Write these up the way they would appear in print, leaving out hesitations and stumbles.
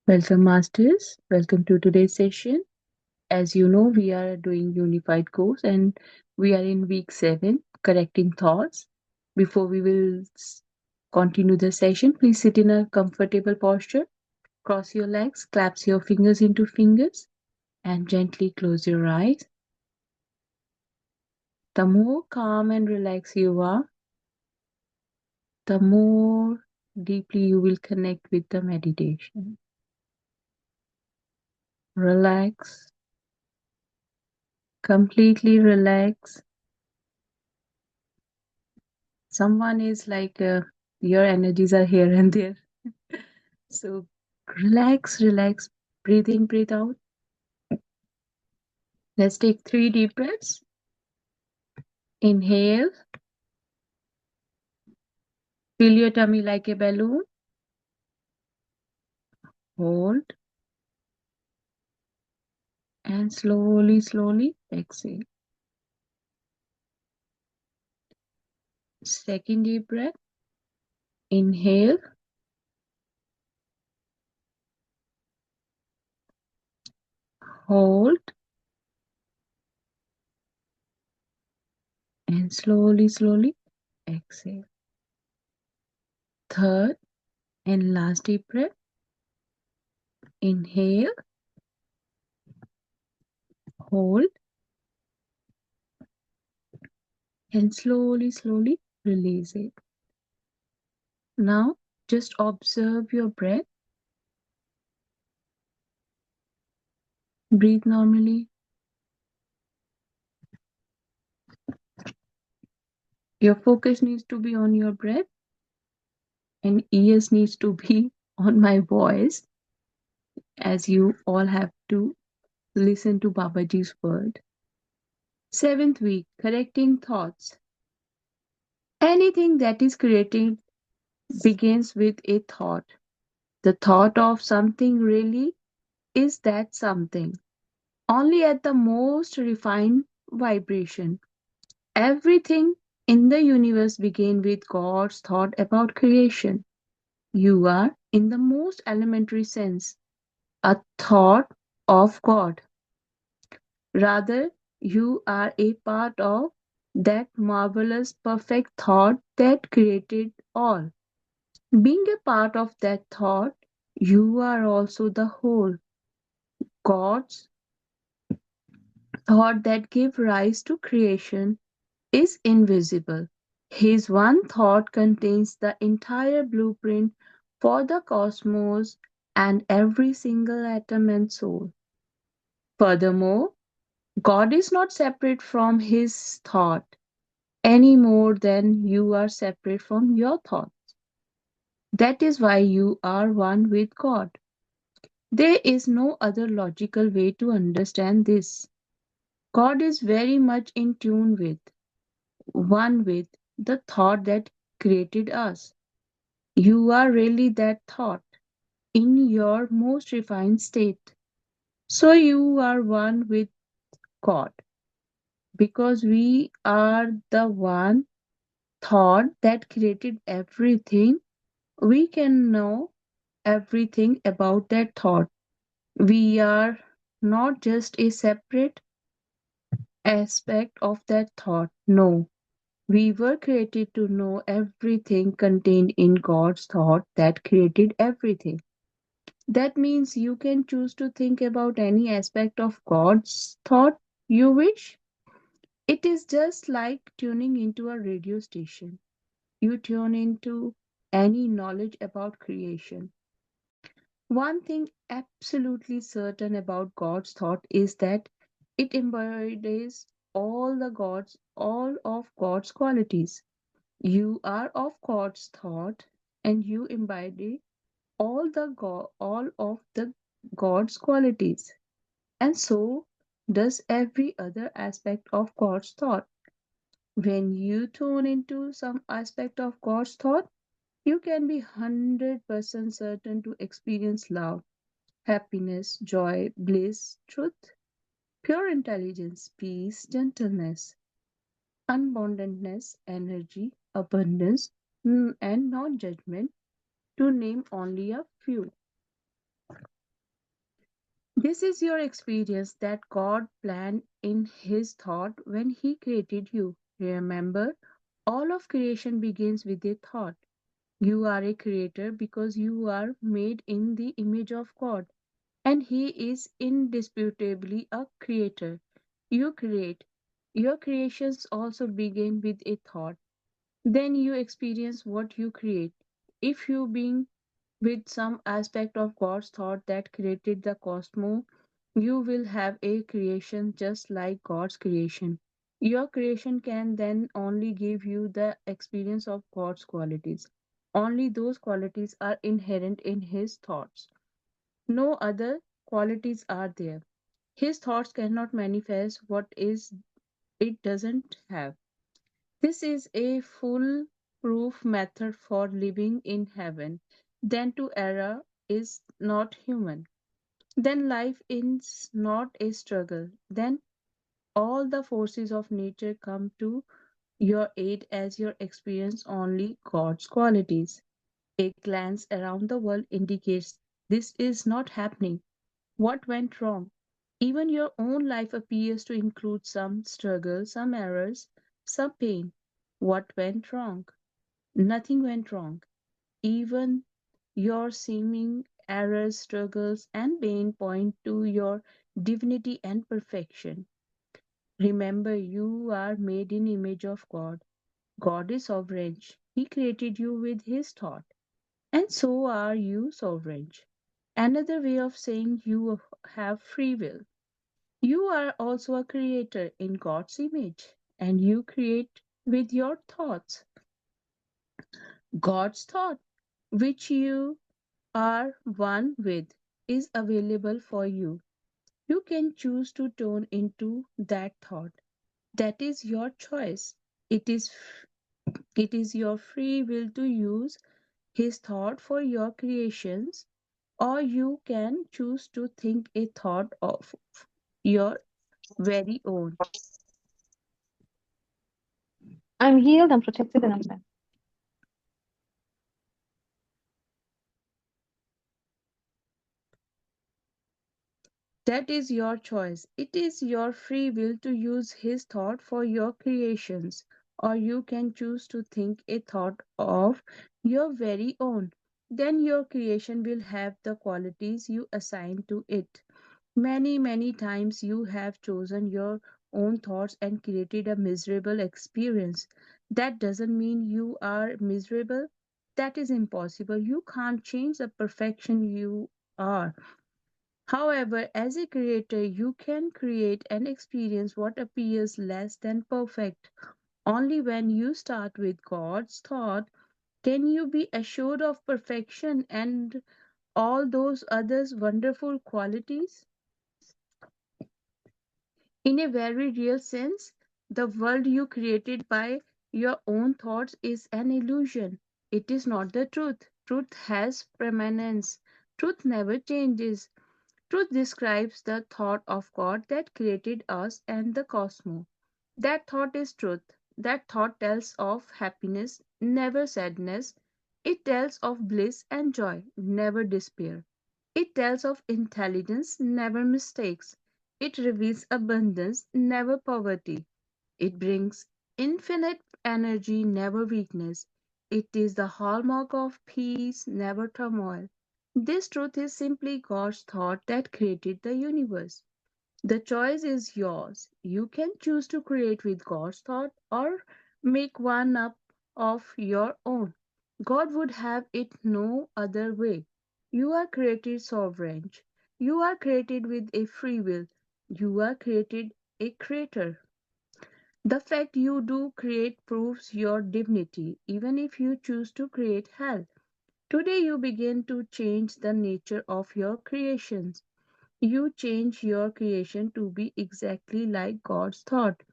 Welcome, Masters. Welcome to today's session. As you know, we are doing unified course and we are in week 7, correcting thoughts. Before we will continue the session, please sit in a comfortable posture, cross your legs, clasp your fingers into fingers, and gently close your eyes. The more calm and relaxed you are, the more deeply you will connect with the meditation. Relax, completely relax. Someone is like your energies are here and there. So relax, relax, breathe in, breathe out. Let's take 3 deep breaths. Inhale, fill your tummy like a balloon. Hold, and slowly, slowly exhale. Second deep breath. Inhale, hold, and slowly, slowly exhale. Third and last deep breath. Inhale, hold, and slowly, slowly release it. Now, just observe your breath. Breathe normally. Your focus needs to be on your breath, and ears needs to be on my voice, as you all have to listen to Babaji's word. Seventh week, correcting thoughts. Anything that is created begins with a thought. The thought of something really is that something. Only at the most refined vibration. Everything in the universe began with God's thought about creation. You are, in the most elementary sense, a thought of God. Rather, you are a part of that marvelous, perfect thought that created all. Being a part of that thought, you are also the whole. God's thought that gave rise to creation is invisible. His one thought contains the entire blueprint for the cosmos and every single atom and soul. Furthermore, God is not separate from his thought any more than you are separate from your thought. That is why you are one with God. There is no other logical way to understand this. God is very much in tune with, one with, the thought that created us. You are really that thought in your most refined state. So you are one with God because we are the one thought that created everything. We can know everything about that thought. We are not just a separate aspect of that thought. No, we were created to know everything contained in God's thought that created everything. That means you can choose to think about any aspect of God's thought you wish. It is just like tuning into a radio station. You tune into any knowledge about creation. One thing absolutely certain about God's thought is that it embodies all of God's qualities. You are of God's thought and you embody all of the God's qualities. And so does every other aspect of God's thought. When you tune into some aspect of God's thought, you can be 100% certain to experience love, happiness, joy, bliss, truth, pure intelligence, peace, gentleness, unboundedness, energy, abundance, and non judgment, to name only a few. This is your experience that God planned in His thought when He created you. Remember, all of creation begins with a thought. You are a creator because you are made in the image of God, and He is indisputably a creator. You create. Your creations also begin with a thought. Then you experience what you create. If you being with some aspect of God's thought that created the cosmos, you will have a creation just like God's creation. Your creation can then only give you the experience of God's qualities. Only those qualities are inherent in His thoughts. No other qualities are there. His thoughts cannot manifest what is it doesn't have. This is a full proof method for living in heaven. Then to error is not human. Then life is not a struggle. Then all the forces of nature come to your aid as you experience only God's qualities. A glance around the world indicates this is not happening. What went wrong? Even your own life appears to include some struggle, some errors, some pain. What went wrong? Nothing went wrong. Even your seeming errors, struggles, and pain point to your divinity and perfection. Remember, you are made in image of God. God is sovereign. He created you with His thought, and so are you sovereign. Another way of saying you have free will. You are also a creator in God's image, and you create with your thoughts. God's thought, which you are one with, is available for you. You can choose to tune into that thought. That is your choice. It is your free will to use His thought for your creations, or you can choose to think a thought of your very own. I'm healed and protected and I'm safe. That is your choice. It is your free will to use His thought for your creations, or you can choose to think a thought of your very own. Then your creation will have the qualities you assign to it. Many, many times you have chosen your own thoughts and created a miserable experience. That doesn't mean you are miserable. That is impossible. You can't change the perfection you are. However, as a creator, you can create and experience what appears less than perfect. Only when you start with God's thought can you be assured of perfection and all those others wonderful qualities. In a very real sense, the world you created by your own thoughts is an illusion. It is not the truth. Truth has permanence. Truth never changes. Truth describes the thought of God that created us and the cosmos. That thought is truth. That thought tells of happiness, never sadness. It tells of bliss and joy, never despair. It tells of intelligence, never mistakes. It reveals abundance, never poverty. It brings infinite energy, never weakness. It is the hallmark of peace, never turmoil. This truth is simply God's thought that created the universe. The choice is yours. You can choose to create with God's thought or make one up of your own. God would have it no other way. You are created sovereign. You are created with a free will. You are created a creator. The fact you do create proves your divinity, even if you choose to create hell. Today you begin to change the nature of your creations. You change your creation to be exactly like God's thought.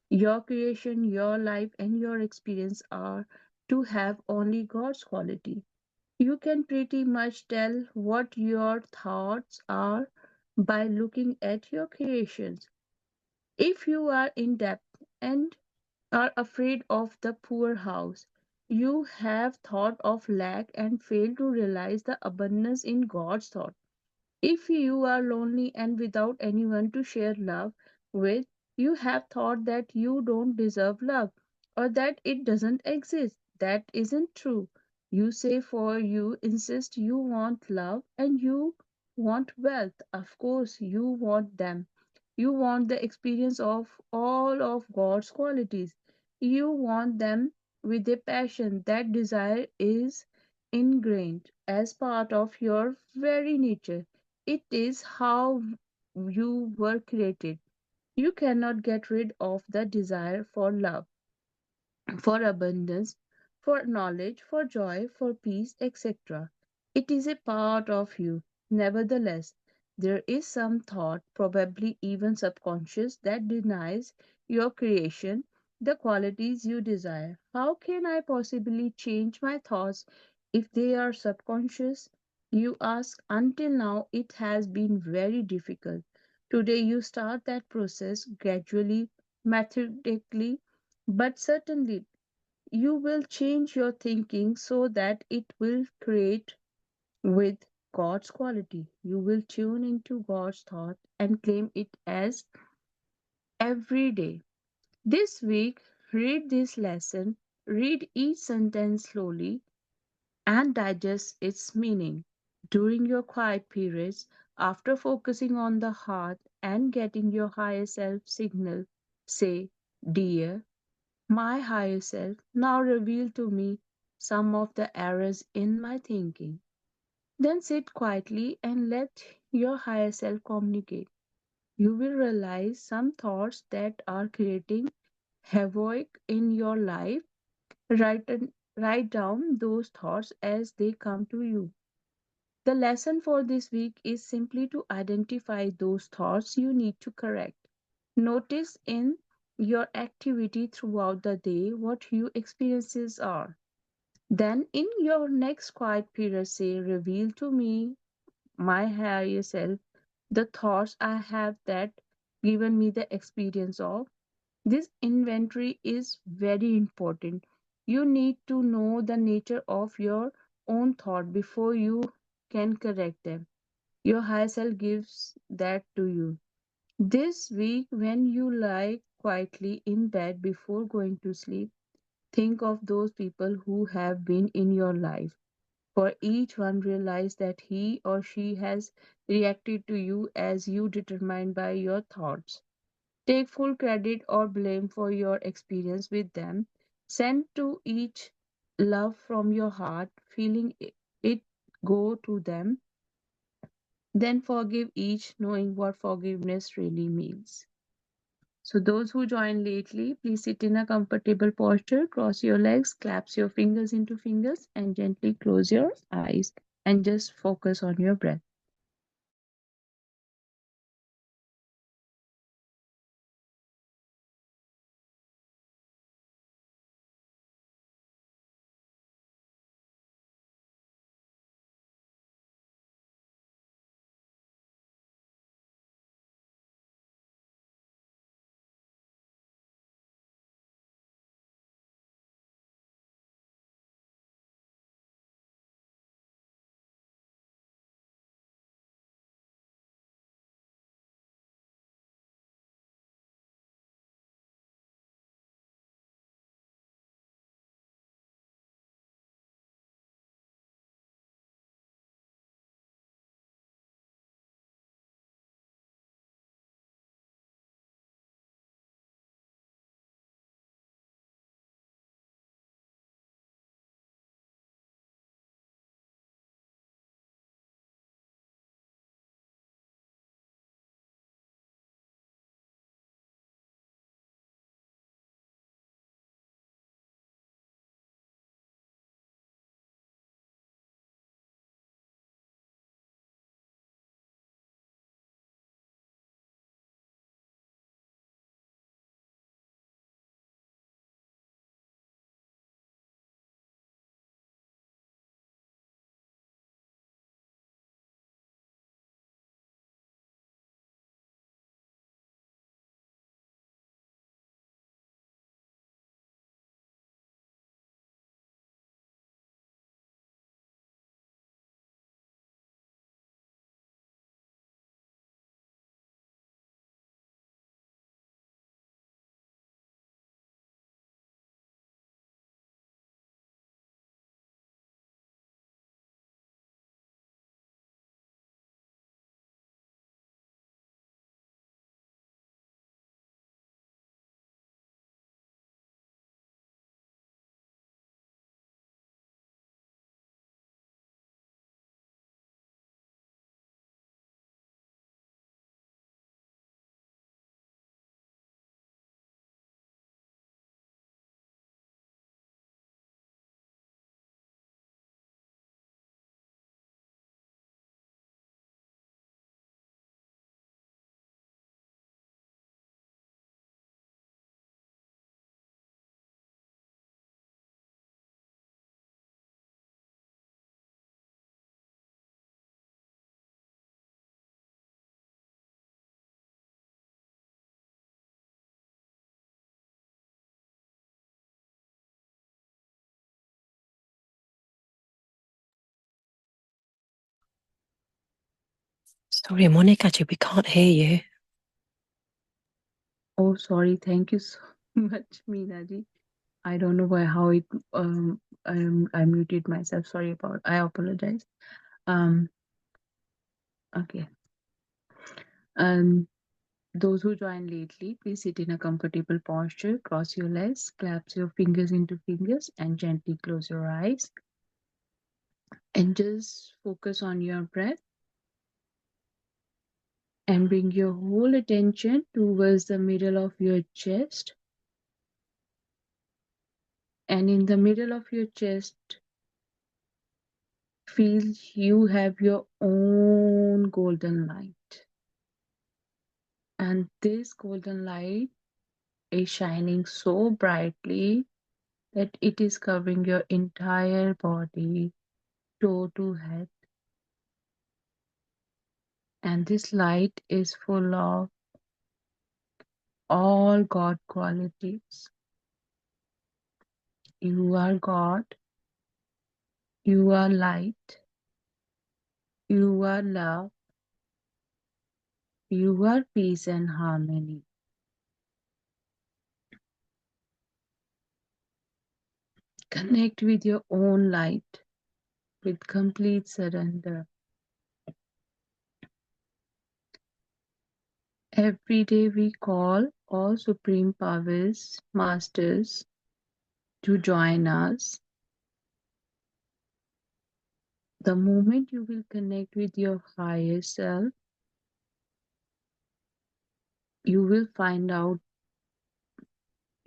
Your creation, your life, and your experience are to have only God's quality. You can pretty much tell what your thoughts are by looking at your creations. If you are in debt and are afraid of the poor house, you have thought of lack and fail to realize the abundance in God's thought. If you are lonely and without anyone to share love with, you have thought that you don't deserve love or that it doesn't exist. That isn't true. You say for you insist you want love and you want wealth. Of course, you want them. You want the experience of all of God's qualities. You want them with a passion. That desire is ingrained as part of your very nature. It is how you were created. You cannot get rid of the desire for love, for abundance, for knowledge, for joy, for peace, etc. It is a part of you. Nevertheless, there is some thought, probably even subconscious, that denies your creation the qualities you desire. How can I possibly change my thoughts if they are subconscious? You ask. Until now, it has been very difficult. Today, you start that process gradually, methodically, but certainly you will change your thinking so that it will create with God's quality. You will tune into God's thought and claim it as every day. This week, read this lesson, read each sentence slowly, and digest its meaning. During your quiet periods, after focusing on the heart and getting your higher self signal, say, Dear, my higher self, now reveal to me some of the errors in my thinking. Then sit quietly and let your higher self communicate. You will realize some thoughts that are creating havoc in your life. Write down those thoughts as they come to you. The lesson for this week is simply to identify those thoughts you need to correct. Notice in your activity throughout the day what your experiences are. Then, in your next quiet period, say, Reveal to me, my higher self, the thoughts I have that given me the experience of. This inventory is very important. You need to know the nature of your own thought before you can correct them. Your higher self gives that to you. This week, when you lie quietly in bed before going to sleep, think of those people who have been in your life. For each one, realize that he or she has reacted to you as you determined by your thoughts. Take full credit or blame for your experience with them. Send to each love from your heart, feeling it go to them. Then forgive each, knowing what forgiveness really means. So, those who joined lately, please sit in a comfortable posture, cross your legs, clasp your fingers into fingers, and gently close your eyes and just focus on your breath. Sorry, Monica, we can't hear you. Oh, sorry. Thank you so much, Meenaji. I don't know why how it I muted myself. Sorry about. I apologize. Um. Okay. Um. Those who joined lately, please sit in a comfortable posture. Cross your legs, clasp your fingers into fingers, and gently close your eyes. And just focus on your breath and bring your whole attention towards the middle of your chest. And in the middle of your chest, feel you have your own golden light. And this golden light is shining so brightly that it is covering your entire body, toe to head. And this light is full of all God qualities. You are God, you are light, you are love, you are peace and harmony. Connect with your own light with complete surrender. Every day we call all supreme powers, masters, to join us. The moment you will connect with your higher self, you will find out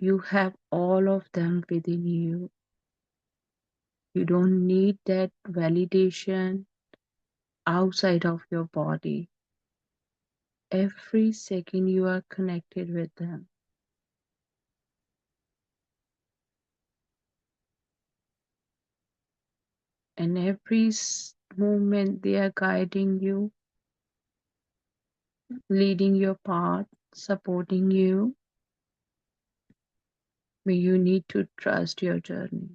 you have all of them within you. You don't need that validation outside of your body. Every second you are connected with them. And every moment they are guiding you, leading your path, supporting you, but you need to trust your journey.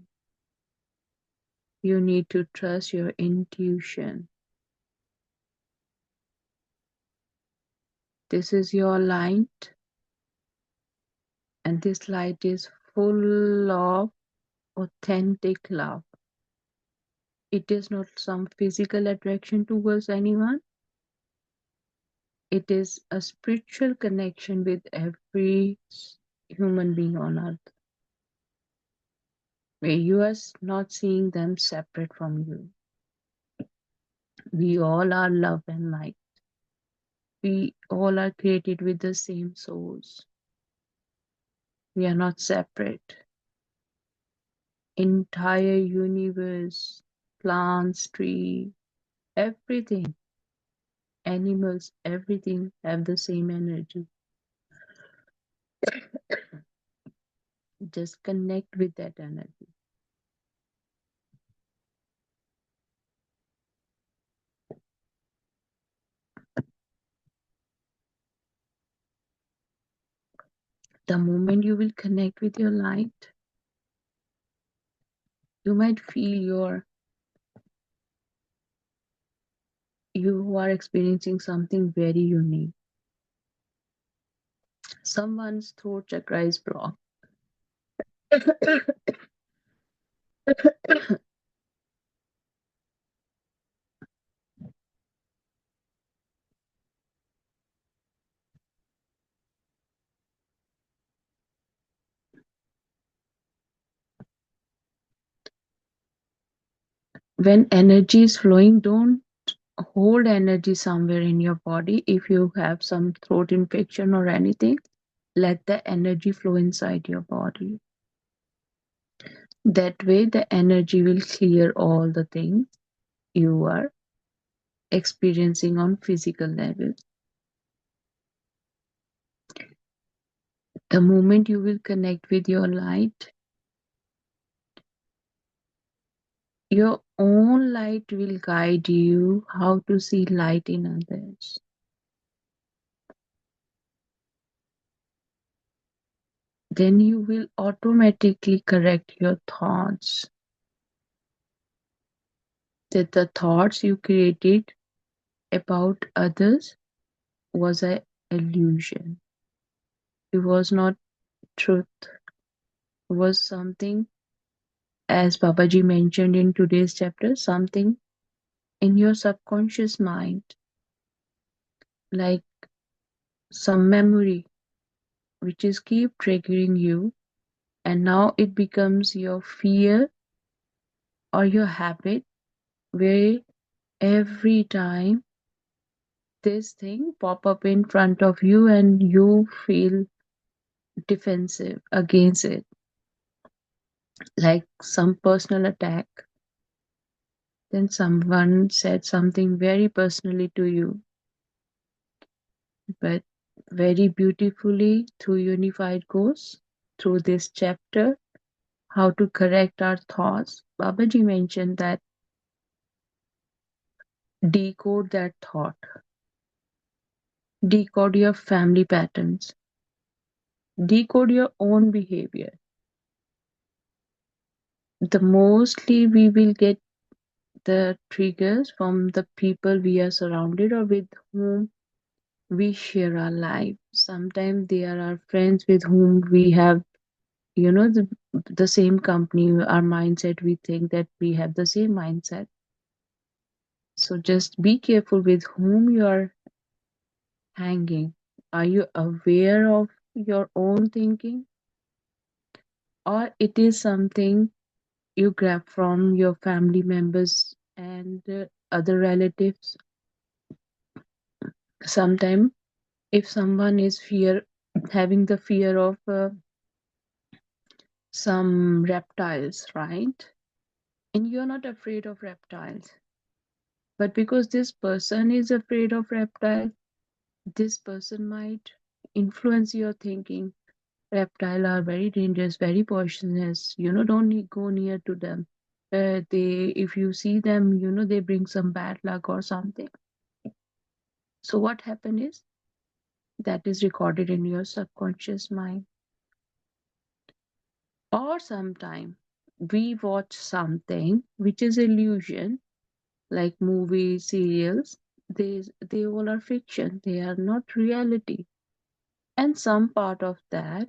You need to trust your intuition. This is your light, and this light is full of authentic love. It is not some physical attraction towards anyone. It is a spiritual connection with every human being on earth, where you are not seeing them separate from you. We all are love and light. We all are created with the same souls. We are not separate. Entire universe, plants, tree, everything, animals, everything have the same energy. Just connect with that energy. The moment you will connect with your light, you might feel you are experiencing something very unique. Someone's throat chakra is blocked. When energy is flowing, don't hold energy somewhere in your body. If you have some throat infection or anything, let the energy flow inside your body. That way, the energy will clear all the things you are experiencing on physical level. The moment you will connect with your light, your own light will guide you how to see light in others. Then you will automatically correct your thoughts. That the thoughts you created about others was an illusion. It was not truth. It was something, as Babaji mentioned in today's chapter, something in your subconscious mind, like some memory which is keep triggering you, and now it becomes your fear or your habit, where every time this thing pop up in front of you and you feel defensive against it, like some personal attack. Then someone said something very personally to you, but very beautifully through unified course, through this chapter, how to correct our thoughts. Babaji mentioned that decode that thought, decode your family patterns, decode your own behavior. The mostly we will get the triggers from the people we are surrounded or with whom we share our life. Sometimes they are our friends with whom we have, the same company, our mindset, we think that we have the same mindset. So just be careful with whom you are hanging. Are you aware of your own thinking, or it is something you grab from your family members and other relatives? Sometimes if someone is having the fear of some reptiles, right? And you're not afraid of reptiles, but because this person is afraid of reptiles, this person might influence your thinking. Reptiles are very dangerous, very poisonous. Don't go near to them. If you see them, they bring some bad luck or something. So what happened is that is recorded in your subconscious mind. Or sometime we watch something which is illusion, like movies, serials. They all are fiction. They are not reality. And some part of that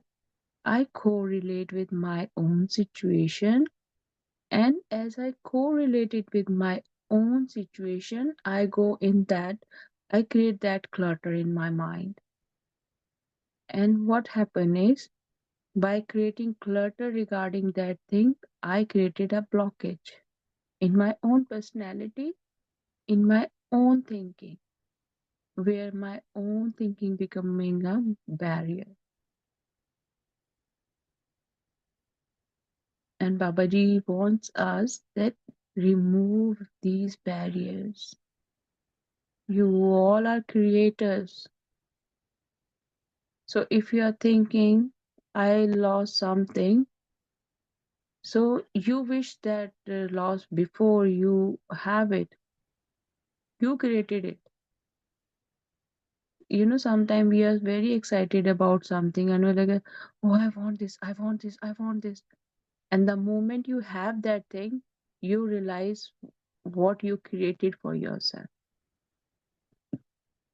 I correlate with my own situation. And as I correlate it with my own situation, I create that clutter in my mind. And what happened is, by creating clutter regarding that thing, I created a blockage in my own personality, in my own thinking, where my own thinking becoming a barrier. And Babaji wants us that remove these barriers. You all are creators. So if you are thinking, I lost something, so you wish that loss before you have it. You created it. Sometimes we are very excited about something and we're like, oh, I want this, I want this, I want this. And the moment you have that thing, you realize what you created for yourself.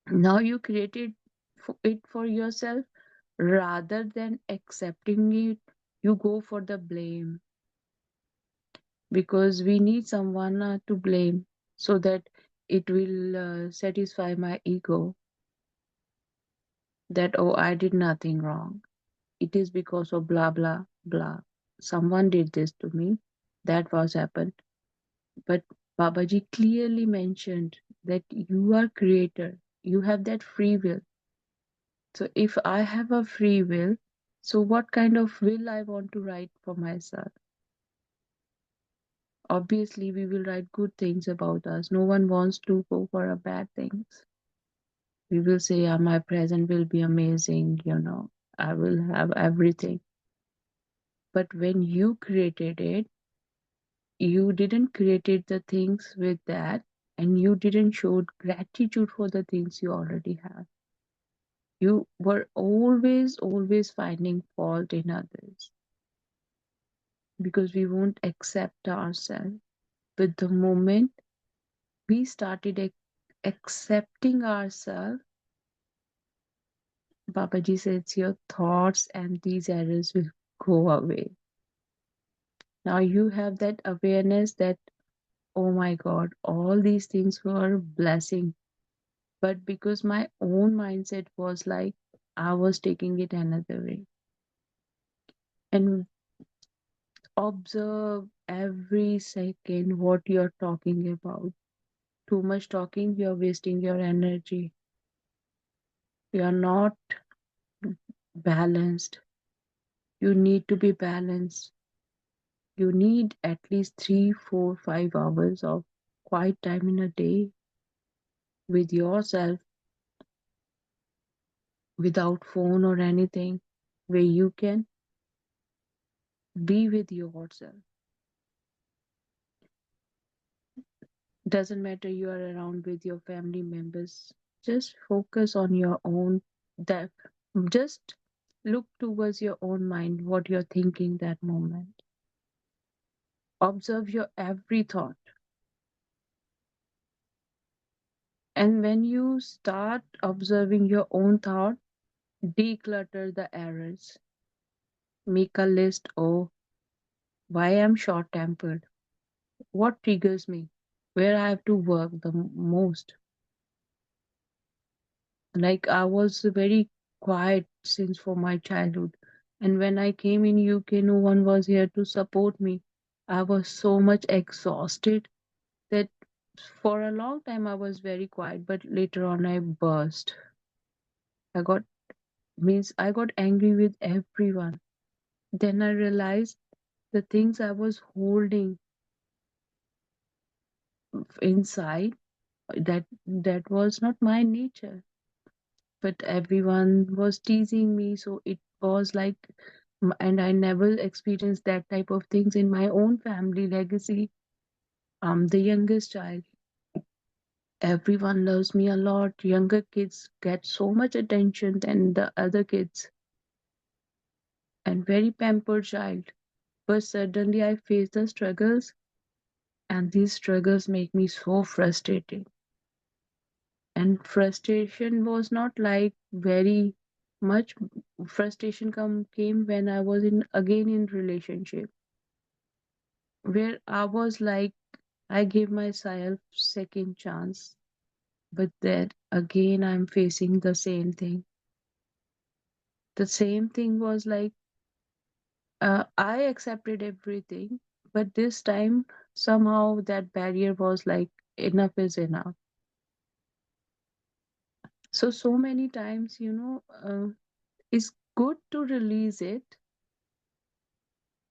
Now you created it for yourself, rather than accepting it, you go for the blame, because we need someone to blame, so that it will satisfy my ego, that, oh, I did nothing wrong. It is because of blah, blah, blah. Someone did this to me. That was happened. But Babaji clearly mentioned that you are creator. You have that free will. So if I have a free will, so what kind of will I want to write for myself? Obviously, we will write good things about us. No one wants to go for a bad things. We will say, my present will be amazing, I will have everything. But when you created it, you didn't created the things with that, and you didn't show gratitude for the things you already have. You were always finding fault in others, because we won't accept ourselves. But the moment we started accepting ourselves, Babaji says your thoughts and these errors will go away. Now you have that awareness that, oh my God, all these things were blessing. But because my own mindset was like, I was taking it another way. And observe every second what you're talking about. Too much talking, you're wasting your energy. You're not balanced. You need to be balanced. You need at least 3, 4, 5 hours of quiet time in a day with yourself without phone or anything where you can be with yourself. Doesn't matter you are around with your family members. Just focus on your own that just look towards your own mind, what you're thinking that moment. Observe your every thought. And when you start observing your own thought, declutter the errors. Make a list of why I'm short tempered, what triggers me, where I have to work the most. Like I was very quiet since for my childhood. And when I came in UK, no one was here to support me. I was so much exhausted that for a long time I was very quiet, but later on I burst. I got I got angry with everyone. Then I realized the things I was holding inside that was not my nature. But everyone was teasing me, so it was like, and I never experienced that type of things in my own family legacy. I'm the youngest child. Everyone loves me a lot. Younger kids get so much attention than the other kids, and very pampered child. But suddenly I face the struggles, and these struggles make me so frustrated. And frustration was not like very much. Frustration came when I was in again in relationship where I was like, I gave myself second chance, but then again I'm facing the same thing. The same thing was like, I accepted everything, but this time somehow that barrier was like, enough is enough. So many times, it's good to release it.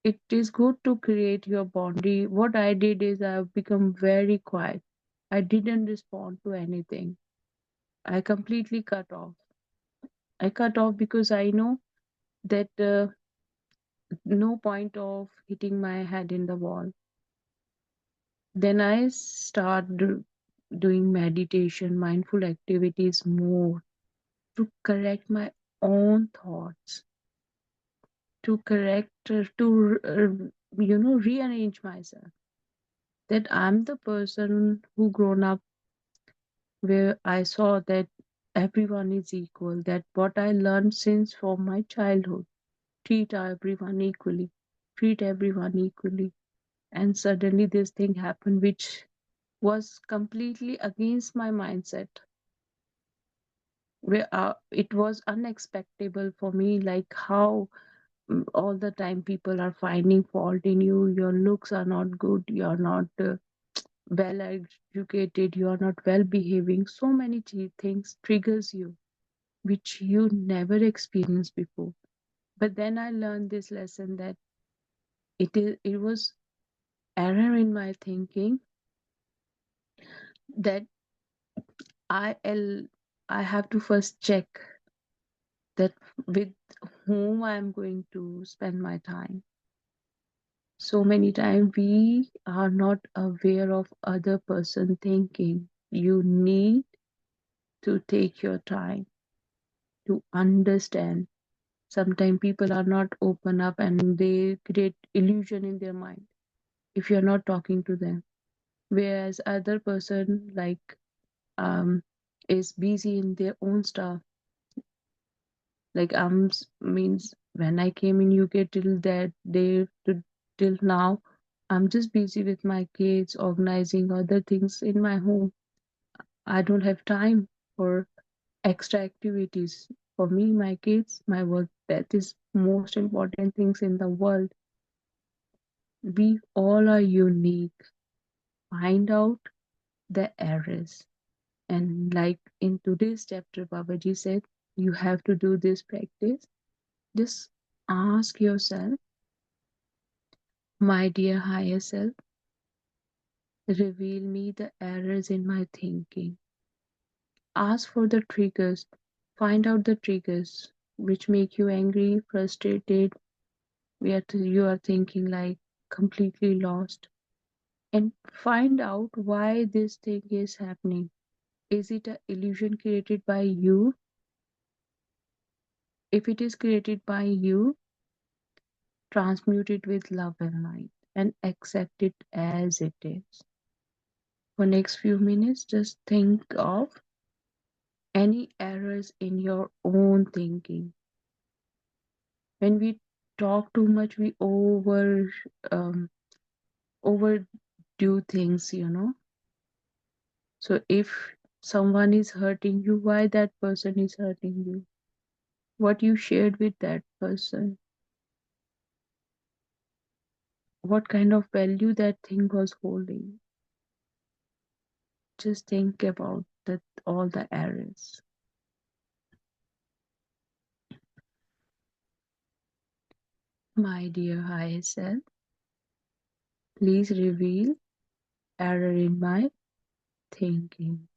It is good to create your boundary. What I did is I've become very quiet. I didn't respond to anything. I completely cut off. I cut off because I know that no point of hitting my head in the wall. Then I start doing meditation, mindful activities more to correct my own thoughts, to correct, rearrange myself. That I'm the person who grown up where I saw that everyone is equal, that what I learned since from my childhood, treat everyone equally, treat everyone equally. And suddenly this thing happened, which was completely against my mindset, where it was unexpectable for me, like how all the time people are finding fault in you, your looks are not good, you're not well educated, you are not well behaving. So many things triggers you which you never experienced before. But then I learned this lesson that it was error in my thinking, that I l- I have to first check that with whom I'm going to spend my time. So many times we are not aware of other person thinking. You need to take your time to understand. Sometimes people are not open up and they create illusion in their mind if you're not talking to them. Whereas other person like um, is busy in their own stuff. Like means when I came in UK till that day to till now, I'm just busy with my kids, organizing other things in my home. I don't have time for extra activities. For me, my kids, my work, that is most important things in the world. We all are unique. Find out the errors. And like in today's chapter, Babaji said, you have to do this practice. Just ask yourself, my dear higher self, reveal me the errors in my thinking. Ask for the triggers. Find out the triggers which make you angry, frustrated, where you are thinking like completely lost. And find out why this thing is happening. Is it an illusion created by you? If it is created by you, transmute it with love and light and accept it as it is. For next few minutes, just think of any errors in your own thinking. When we talk too much, we um, overdo things. So if someone is hurting you, why that person is hurting you? What you shared with that person? What kind of value that thing was holding? Just think about that all the errors. My dear higher self, please reveal error in my thinking.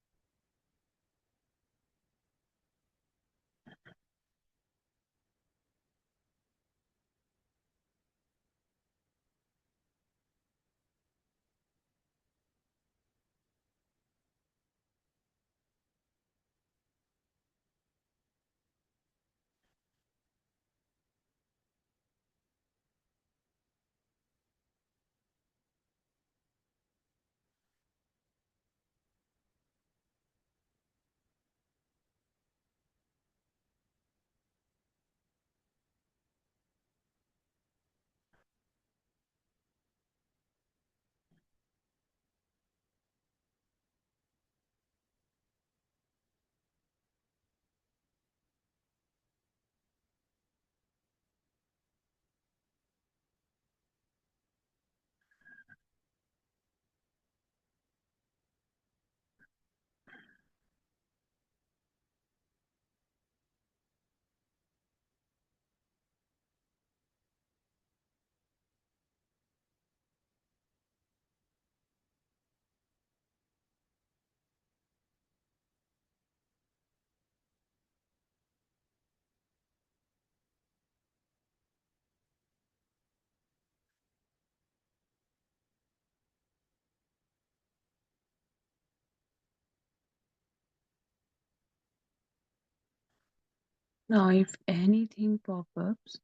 Now, if anything pop ups,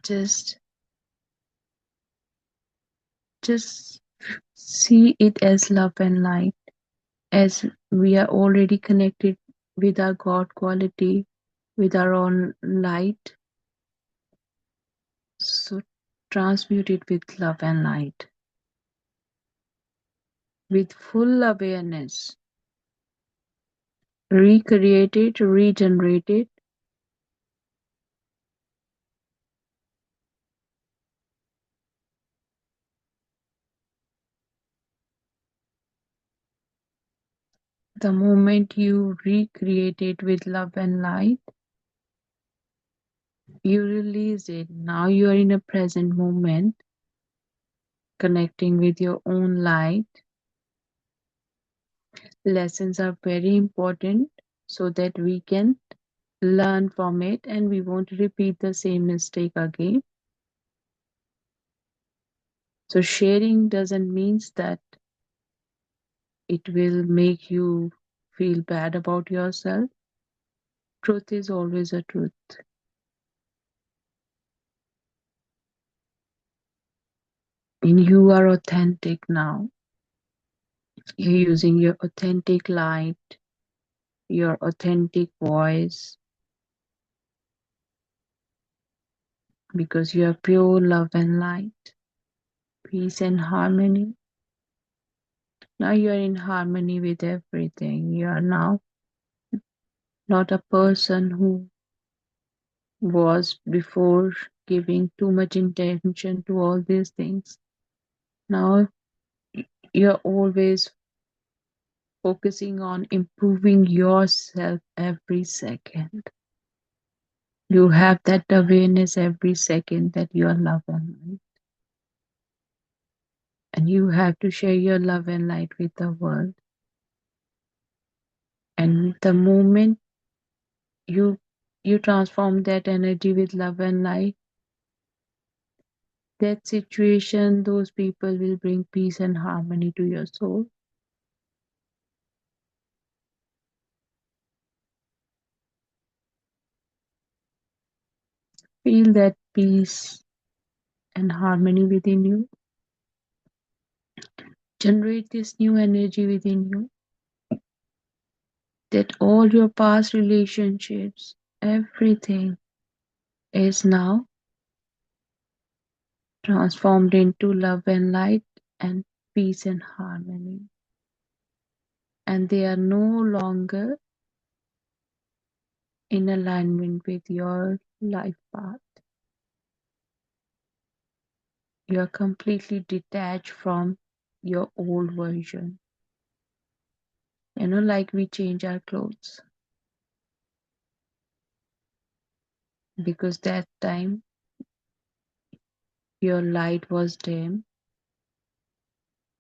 just just see it as love and light, as we are already connected with our God quality, with our own light. So transmute it with love and light, with full awareness. Recreate it, regenerate it. The moment you recreate it with love and light, you release it. Now you are in a present moment, connecting with your own light. Lessons are very important so that we can learn from it and we won't repeat the same mistake again. So sharing doesn't mean that it will make you feel bad about yourself. Truth is always a truth. And you are authentic now. You're using your authentic light, your authentic voice, because you are pure love and light, peace and harmony. Now you are in harmony with everything. You are now not a person who was before, giving too much attention to all these things. Now you're always focusing on improving yourself every second. You have that awareness every second that you are love and light. And you have to share your love and light with the world. And the moment you you transform that energy with love and light, that situation, those people will bring peace and harmony to your soul. Feel that peace and harmony within you. Generate this new energy within you, that all your past relationships, everything is now transformed into love and light and peace and harmony. And they are no longer in alignment with your life path. You are completely detached from your old version. Like we change our clothes, because that time your light was dim,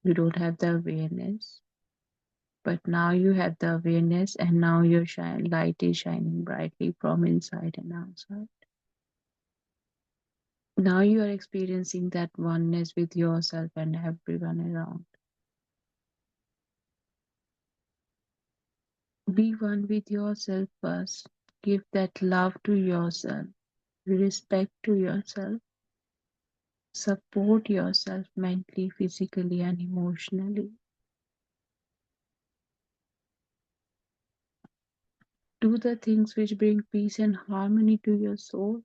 you don't have the awareness. But now you have the awareness, and now your light is shining brightly from inside and outside. Now you are experiencing that oneness with yourself and everyone around. Be one with yourself first. Give that love to yourself, respect to yourself, support yourself mentally, physically, and emotionally. Do the things which bring peace and harmony to your soul.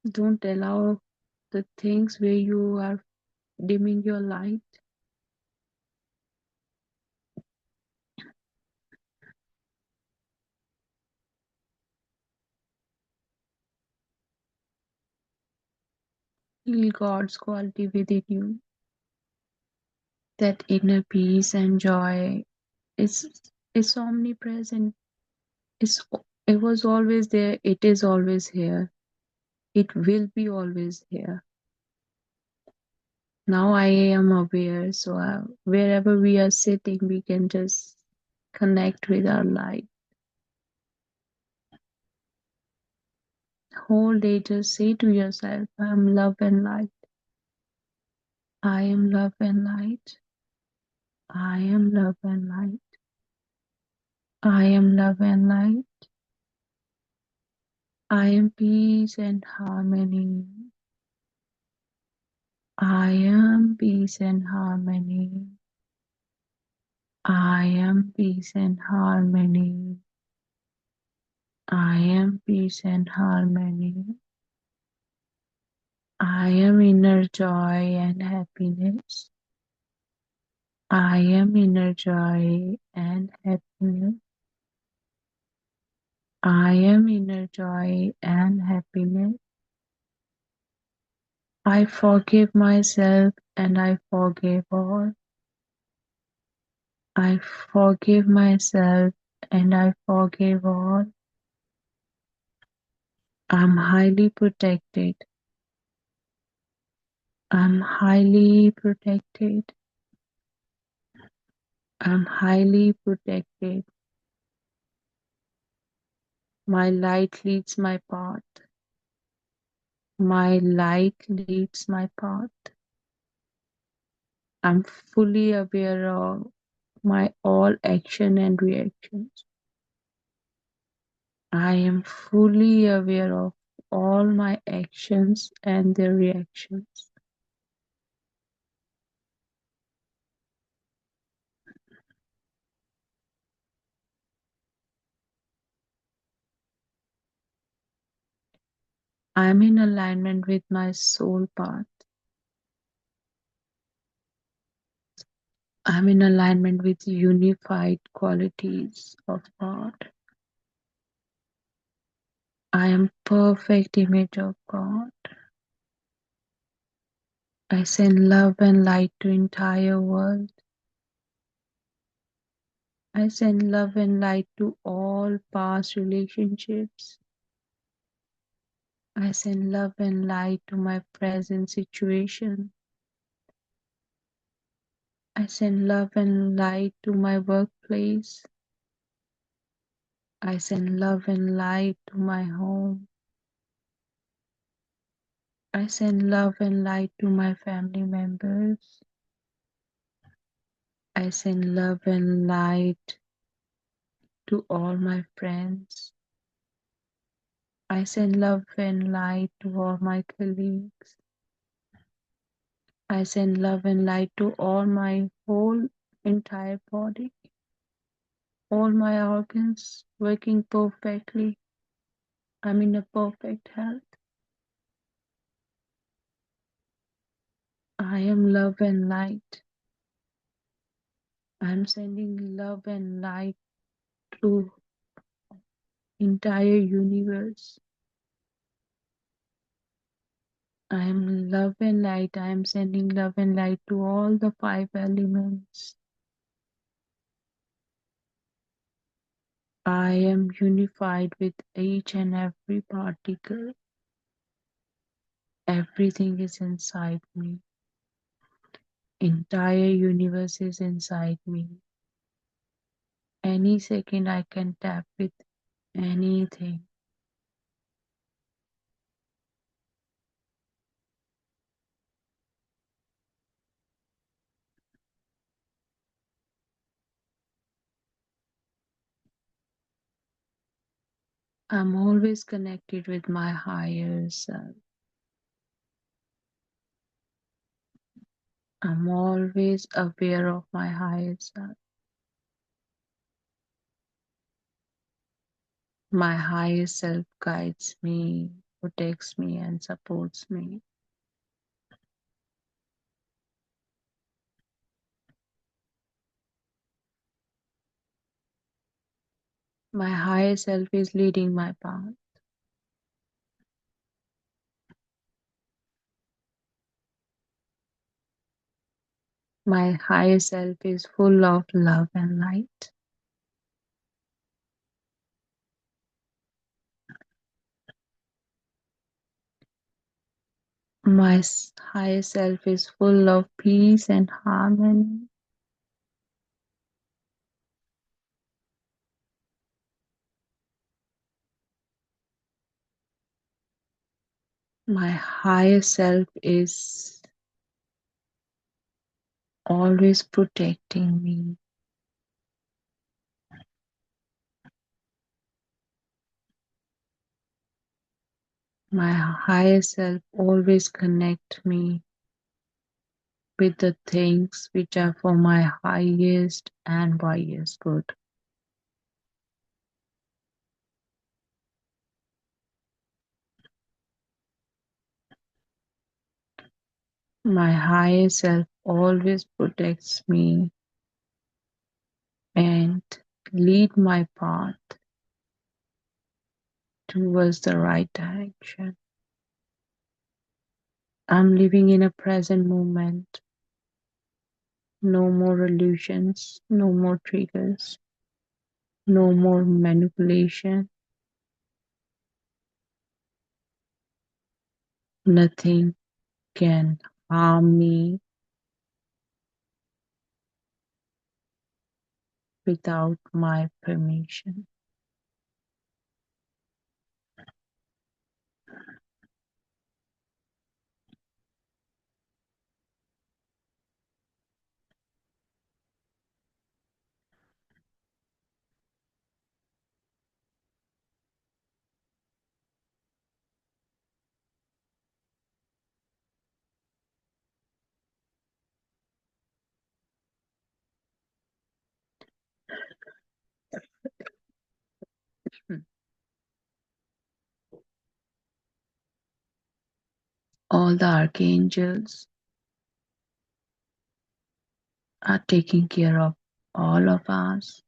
Don't allow the things where you are dimming your light. Feel God's quality within you. That inner peace and joy is is omnipresent. It's, it was always there. It is always here. It will be always here. Now I am aware, so wherever we are sitting, we can just connect with our light. Whole day, just say to yourself, I am love and light. I am love and light. I am love and light. I am love and light. I am peace and harmony. I am peace and harmony. I am peace and harmony. I am peace and harmony. I am inner joy and happiness. I am inner joy and happiness. I am inner joy and happiness. I forgive myself and I forgive all. I forgive myself and I forgive all. I'm highly protected. I'm highly protected. I'm highly protected. My light leads my path. My light leads my path. I'm fully aware of my all action and reactions. I am fully aware of all my actions and their reactions. I am in alignment with my soul path. I am in alignment with unified qualities of God. I am perfect image of God. I send love and light to entire world. I send love and light to all past relationships. I send love and light to my present situation. I send love and light to my workplace. I send love and light to my home. I send love and light to my family members. I send love and light to all my friends. I send love and light to all my colleagues. I send love and light to all my whole entire body, all my organs working perfectly. I'm in a perfect health. I am love and light. I'm sending love and light to entire universe. I am love and light. I am sending love and light to all the five elements. I am unified with each and every particle. Everything is inside me. Entire universe is inside me. Any second I can tap with anything. I'm always connected with my higher self. I'm always aware of my higher self. My higher self guides me, protects me, and supports me. My higher self is leading my path. My higher self is full of love and light. My higher self is full of peace and harmony. My higher self is always protecting me. My higher self always connect me with the things which are for my highest and wisest good. My higher self always protects me and lead my path towards the right direction. I'm living in a present moment. No more illusions, no more triggers, no more manipulation. Nothing can harm me without my permission. All the archangels are taking care of all of us.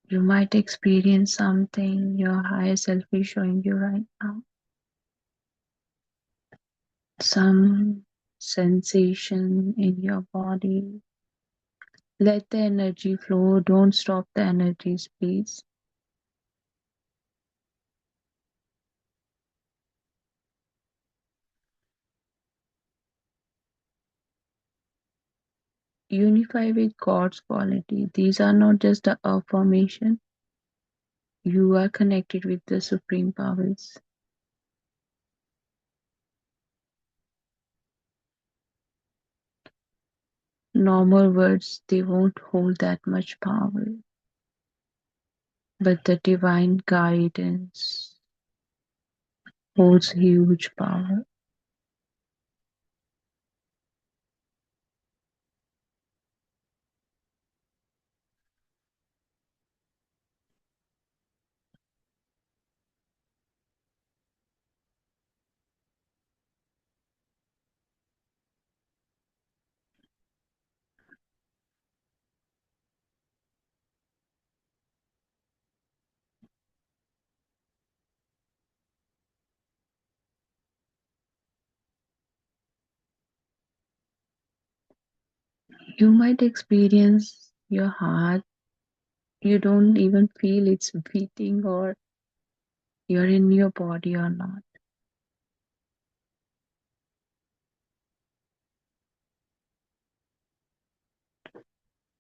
You might experience something your higher self is showing you right now. Some sensation in your body. Let the energy flow. Don't stop the energies, please. Unify with God's quality. These are not just the affirmation. You are connected with the supreme powers. Normal words, they won't hold that much power, but the divine guidance holds huge power. You might experience your heart, you don't even feel it's beating or you're in your body or not.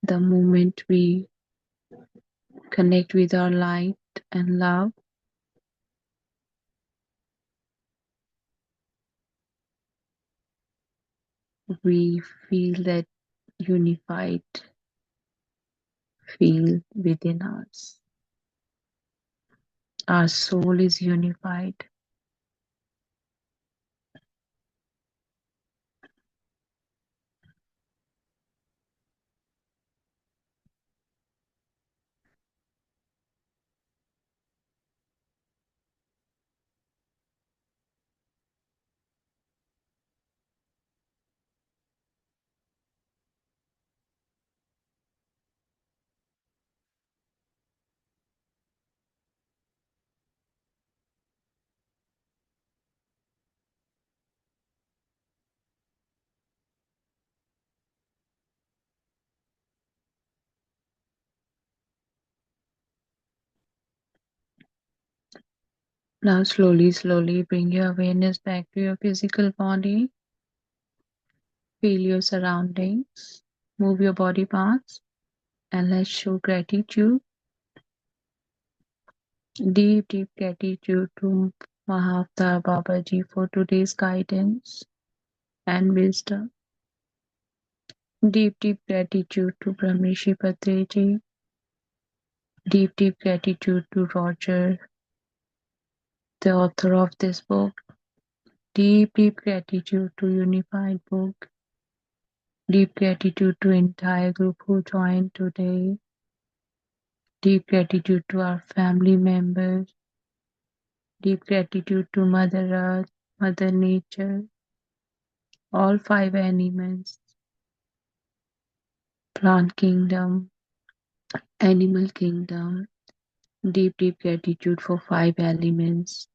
The moment we connect with our light and love, we feel that unified feel within us. Our soul is unified. Now, slowly, slowly bring your awareness back to your physical body. Feel your surroundings. Move your body parts. And let's show gratitude. Deep, deep gratitude to Mahavtar Babaji for today's guidance and wisdom. Deep, deep gratitude to Brahmishi Patreji. Deep, deep gratitude to Roger, the author of this book. Deep, deep gratitude to Unified Book. Deep gratitude to entire group who joined today. Deep gratitude to our family members. Deep gratitude to Mother Earth, Mother Nature, all five elements, plant kingdom, animal kingdom. Deep, deep gratitude for five elements.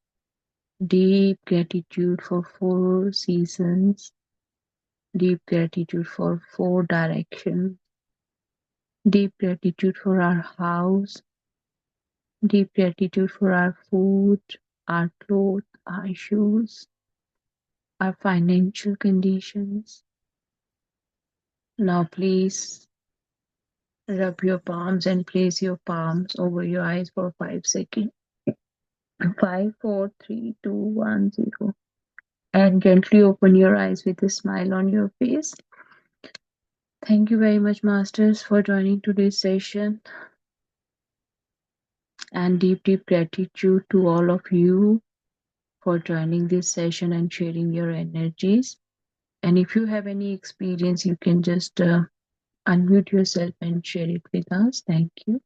Deep gratitude for four seasons. Deep gratitude for four directions. Deep gratitude for our house. Deep gratitude for our food, our clothes, our shoes, our financial conditions. Now please rub your palms and place your palms over your eyes for 5 seconds. 5, 4, 3, 2, 1, 0. And gently open your eyes with a smile on your face. Thank you very much, Masters, for joining today's session. And deep, deep gratitude to all of you for joining this session and sharing your energies. And if you have any experience, you can just unmute yourself and share it with us. Thank you.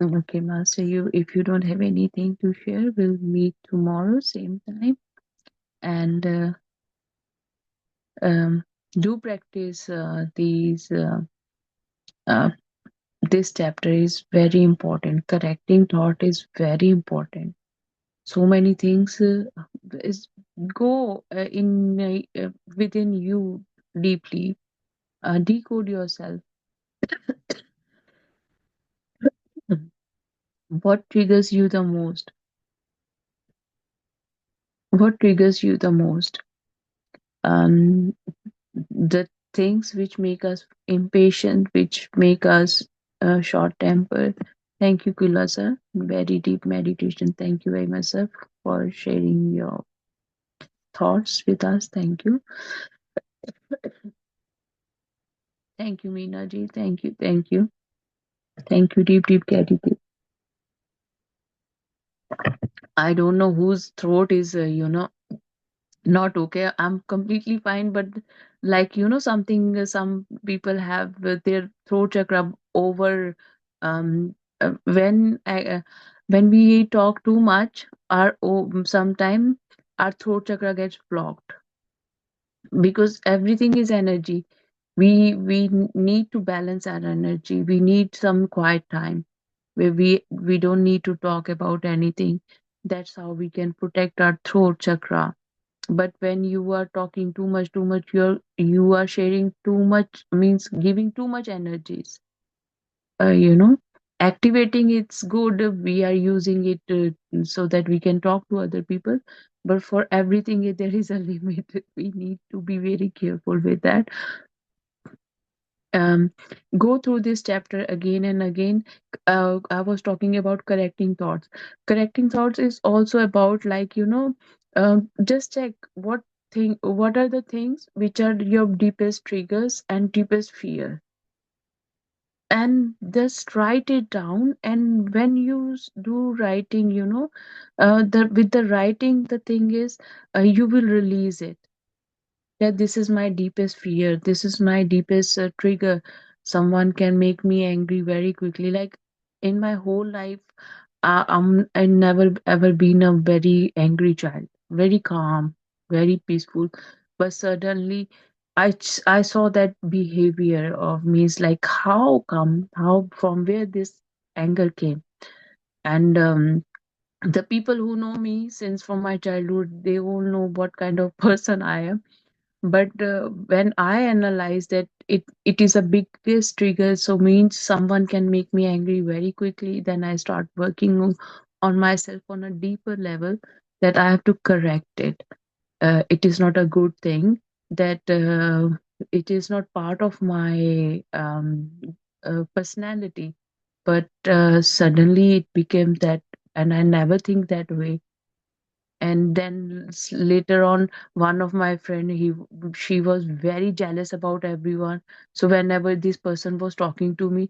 Okay, Master, you if you don't have anything to share, we'll meet tomorrow, same time. And um, do practice these. Uh, this chapter is very important. Correcting thought is very important. So many things is go in within you deeply. Decode yourself. What triggers you the most? What triggers you the most? Um, the things which make us impatient, which make us short tempered. Thank you, Kula sir. Very deep meditation. Thank you very much, sir, for sharing your thoughts with us. Thank you. Thank you, Meena ji. Thank you. Thank you. Thank you. Deep, deep gratitude. I don't know whose throat is, not okay. I'm completely fine, but like something some people have their throat chakra over. When when we talk too much, sometime our throat chakra gets blocked because everything is energy. We need to balance our energy. We need some quiet time where we don't need to talk about anything. That's how we can protect our throat chakra. But when you are talking too much, you are sharing too much, means giving too much energies. uh, you know Activating it's good. We are using it so that we can talk to other people, but for everything there is a limit. We need to be very careful with that. um, Go through this chapter again and again. I was talking about correcting thoughts. Correcting thoughts is also about, like, just check what are the things which are your deepest triggers and deepest fear, and just write it down. And when you do writing, with the writing, the thing is, you will release it, that this is my deepest fear, this is my deepest trigger. Someone can make me angry very quickly. Like, in my whole life, I never ever been a very angry child, very calm, very peaceful. But suddenly I saw that behavior of me. Is like, how come, how, from where this anger came? And the people who know me since from my childhood, they all know what kind of person I am. But when I analyze that it is a biggest trigger, so means someone can make me angry very quickly, then I start working on myself on a deeper level, that I have to correct it. It is not a good thing, that it is not part of my personality. But suddenly it became that, and I never think that way. And then later on, one of my friend, she was very jealous about everyone. So whenever this person was talking to me,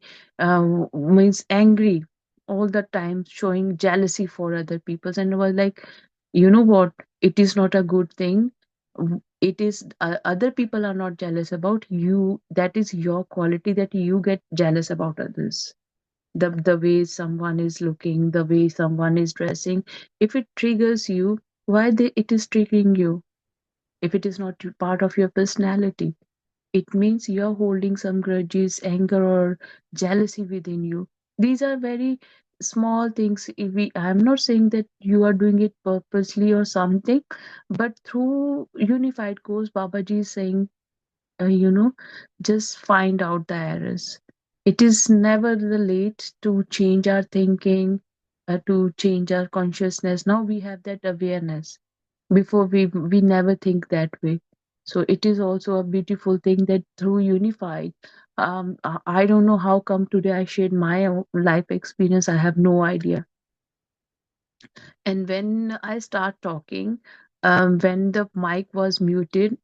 means angry all the time, showing jealousy for other people. And I was like, you know what, it is not a good thing. It is, other people are not jealous about you. That is your quality, that you get jealous about others. The way someone is looking, the way someone is dressing, if it triggers you, why it is triggering you? If it is not part of your personality, it means you're holding some grudges, anger, or jealousy within you. These are very small things. If I'm not saying that you are doing it purposely or something, but through unified course, Babaji is saying, just find out the errors. It is never the late to change our thinking, to change our consciousness. Now we have that awareness. Before, we never think that way. So it is also a beautiful thing that through unified. I don't know how come today I shared my own life experience. I have no idea. And when I start talking, when the mic was muted,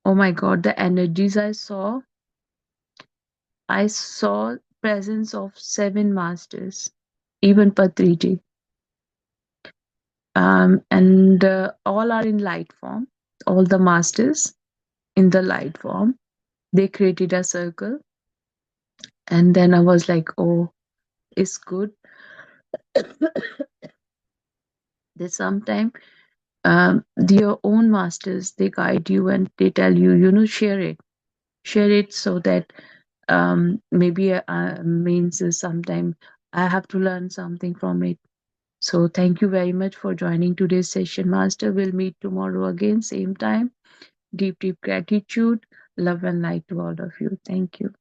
Oh my God, the energies I saw presence of seven masters, even Patriji, and all are in light form. All the masters in the light form. They created a circle, and then I was like, oh, it's good. They sometime your own masters, they guide you and they tell you, share it so that maybe means sometime I have to learn something from it. So thank you very much for joining today's session, Master. We'll meet tomorrow again, same time. Deep, deep gratitude, love and light to all of you. Thank you.